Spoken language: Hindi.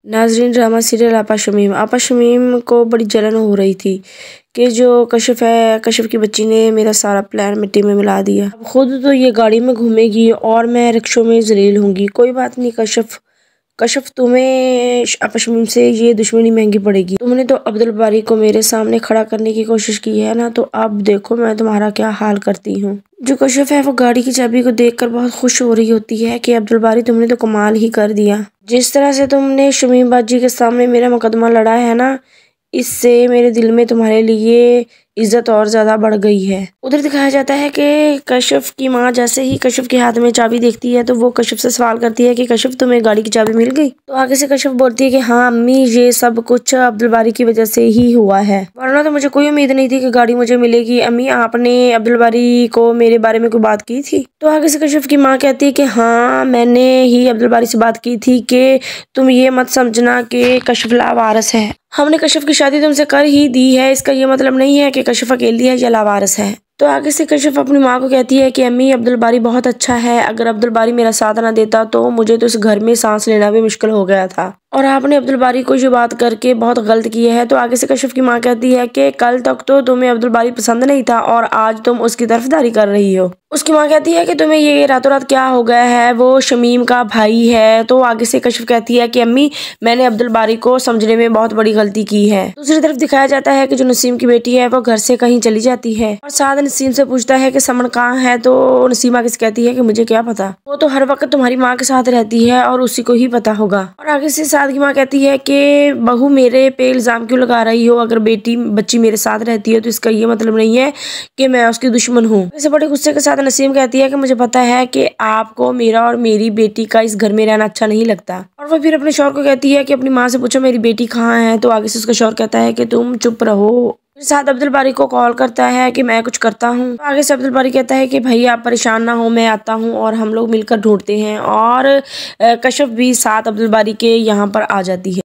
नाजरीन, ड्रामा सीरियल आपा शमीम को बड़ी जलन हो रही थी कि जो कशिफ है, कशिफ की बच्ची ने मेरा सारा प्लान मिट्टी में मिला दिया। अब खुद तो ये गाड़ी में घूमेगी और मैं रिक्शों में जलील होंगी। कोई बात नहीं कशिफ तुम्हें आपा शमीम से ये दुश्मनी महंगी पड़ेगी। तुमने तो अब्दुल बारी को मेरे सामने खड़ा करने की कोशिश की है ना, तो अब देखो मैं तुम्हारा क्या हाल करती हूँ। जो कशिफ है वो गाड़ी की चाबी को देखकर बहुत खुश हो रही होती है कि अब्दुल बारी तुमने तो कमाल ही कर दिया। जिस तरह से तुमने शमीम बाजी के सामने मेरा मुकदमा लड़ा है ना, इससे मेरे दिल में तुम्हारे लिए इज्जत और ज्यादा बढ़ गई है। उधर दिखाया जाता है कि कशिफ की माँ जैसे ही कशिफ के हाथ में चाबी देखती है तो वो कशिफ से सवाल करती है कि कशिफ तुम्हें गाड़ी की चाबी मिल गई। तो आगे से कशिफ बोलती है कि हाँ अम्मी, ये सब कुछ अब्दुल बारी की वजह से ही हुआ है, वरना तो मुझे कोई उम्मीद नहीं थी कि गाड़ी मुझे मिलेगी। अम्मी, आपने अब्दुल बारी को मेरे बारे में कोई बात की थी? तो आगे से कशिफ की माँ कहती है कि हाँ, मैंने ही अब्दुल बारी से बात की थी कि तुम ये मत समझना कि कशिफ लावारिस है। हमने कशिफ की शादी तुमसे कर ही दी है, इसका ये मतलब नहीं है कि कशिफ अकेली है या लावारिस है। तो आगे से कशिफ अपनी माँ को कहती है कि अम्मी, अब्दुल बारी बहुत अच्छा है, अगर अब्दुल बारी मेरा साथ ना देता तो मुझे तो इस घर में सांस लेना भी मुश्किल हो गया था, और आपने अब्दुल बारी को ये बात करके बहुत गलत की है। तो आगे से कशिफ की माँ कहती है कि कल तक तो तुम्हें अब्दुल बारी पसंद नहीं था और आज तुम उसकी तरफदारी कर रही हो। उसकी माँ कहती है कि तुम्हें ये रातों रात क्या हो गया है, वो शमीम का भाई है। तो आगे से कशिफ कहती है कि अम्मी, मैंने अब्दुल बारी को समझने में बहुत बड़ी गलती की है। दूसरी तरफ दिखाया जाता है कि जो नसीम की बेटी है वो घर से कहीं चली जाती है और साथ नसीम से पूछता है कि समन कहाँ है। तो नसीम आगे से कहती है कि मुझे क्या पता, वो तो हर वक्त तुम्हारी माँ के साथ रहती है और उसी को ही पता होगा। और आगे से साथ की माँ कहती है कि बहू, मेरे पे इल्जाम क्यों लगा रही हो? अगर बच्ची मेरे साथ रहती है तो इसका ये मतलब नहीं है कि मैं उसकी दुश्मन हूँ। इसे बड़े गुस्से के साथ नसीम कहती है कि मुझे पता है कि आपको मेरा और मेरी बेटी का इस घर में रहना अच्छा नहीं लगता। और वो फिर अपने शौहर को कहती है कि अपनी माँ से पूछो मेरी बेटी कहाँ है। तो आगे से उसका शौहर कहता है कि तुम चुप रहो। साथ अब्दुल बारी को कॉल करता है कि मैं कुछ करता हूँ। तो आगे से अब्दुल बारी कहता है कि भाई आप परेशान ना हो, मैं आता हूँ और हम लोग मिलकर ढूंढते हैं। और कशिफ भी साथ अब्दुल बारी के यहाँ पर आ जाती है।